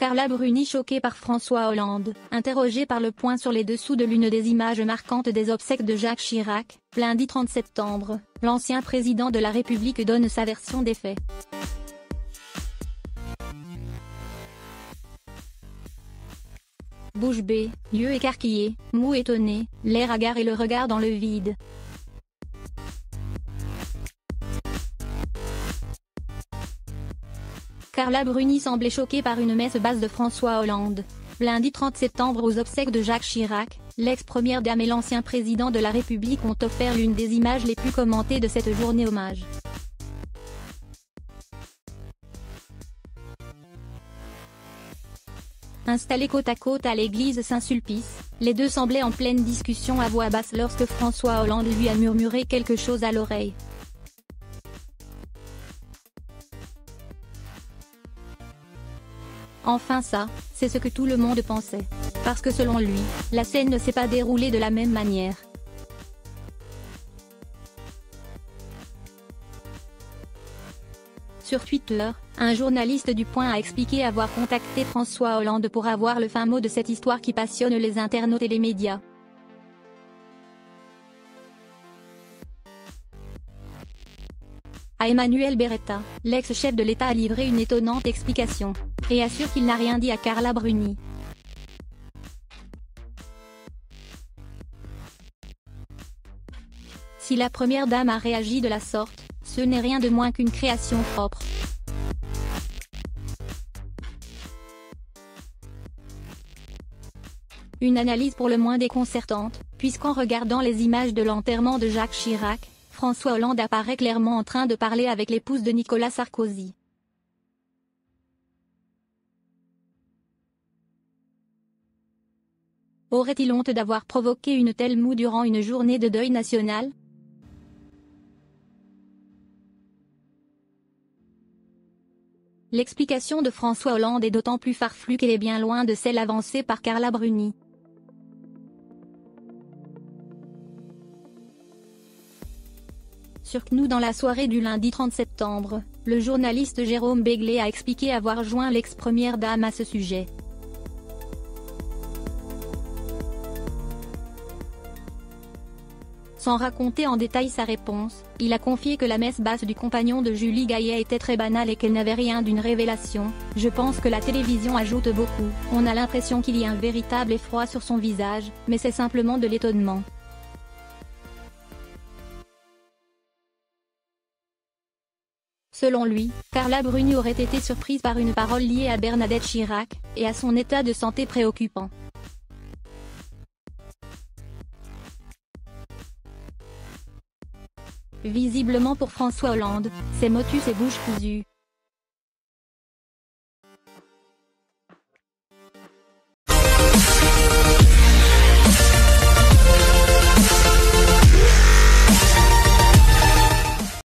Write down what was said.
Carla Bruni choquée par François Hollande, interrogée par Le Point sur les dessous de l'une des images marquantes des obsèques de Jacques Chirac, lundi 30 septembre, l'ancien président de la République donne sa version des faits. Bouche bée, yeux écarquillés, mou étonné, l'air hagard et le regard dans le vide. Carla Bruni semblait choquée par une messe basse de François Hollande. Lundi 30 septembre aux obsèques de Jacques Chirac, l'ex-première dame et l'ancien président de la République ont offert l'une des images les plus commentées de cette journée hommage. Installés côte à côte à l'église Saint-Sulpice, les deux semblaient en pleine discussion à voix basse lorsque François Hollande lui a murmuré quelque chose à l'oreille. Enfin ça, c'est ce que tout le monde pensait. Parce que selon lui, la scène ne s'est pas déroulée de la même manière. Sur Twitter, un journaliste du Point a expliqué avoir contacté François Hollande pour avoir le fin mot de cette histoire qui passionne les internautes et les médias. À Emmanuel Beretta, l'ex-chef de l'État a livré une étonnante explication, et assure qu'il n'a rien dit à Carla Bruni. Si la première dame a réagi de la sorte, ce n'est rien de moins qu'une création propre. Une analyse pour le moins déconcertante, puisqu'en regardant les images de l'enterrement de Jacques Chirac, François Hollande apparaît clairement en train de parler avec l'épouse de Nicolas Sarkozy. Aurait-il honte d'avoir provoqué une telle moue durant une journée de deuil national? L'explication de François Hollande est d'autant plus farfelue qu'elle est bien loin de celle avancée par Carla Bruni. Sur CNews dans la soirée du lundi 30 septembre, le journaliste Jérôme Béglé a expliqué avoir joint l'ex-première dame à ce sujet. Sans raconter en détail sa réponse, il a confié que la messe basse du compagnon de Julie Gaillet était très banale et qu'elle n'avait rien d'une révélation. Je pense que la télévision ajoute beaucoup, on a l'impression qu'il y a un véritable effroi sur son visage, mais c'est simplement de l'étonnement. Selon lui, Carla Bruni aurait été surprise par une parole liée à Bernadette Chirac, et à son état de santé préoccupant. Visiblement pour François Hollande, c'est motus et bouche cousue.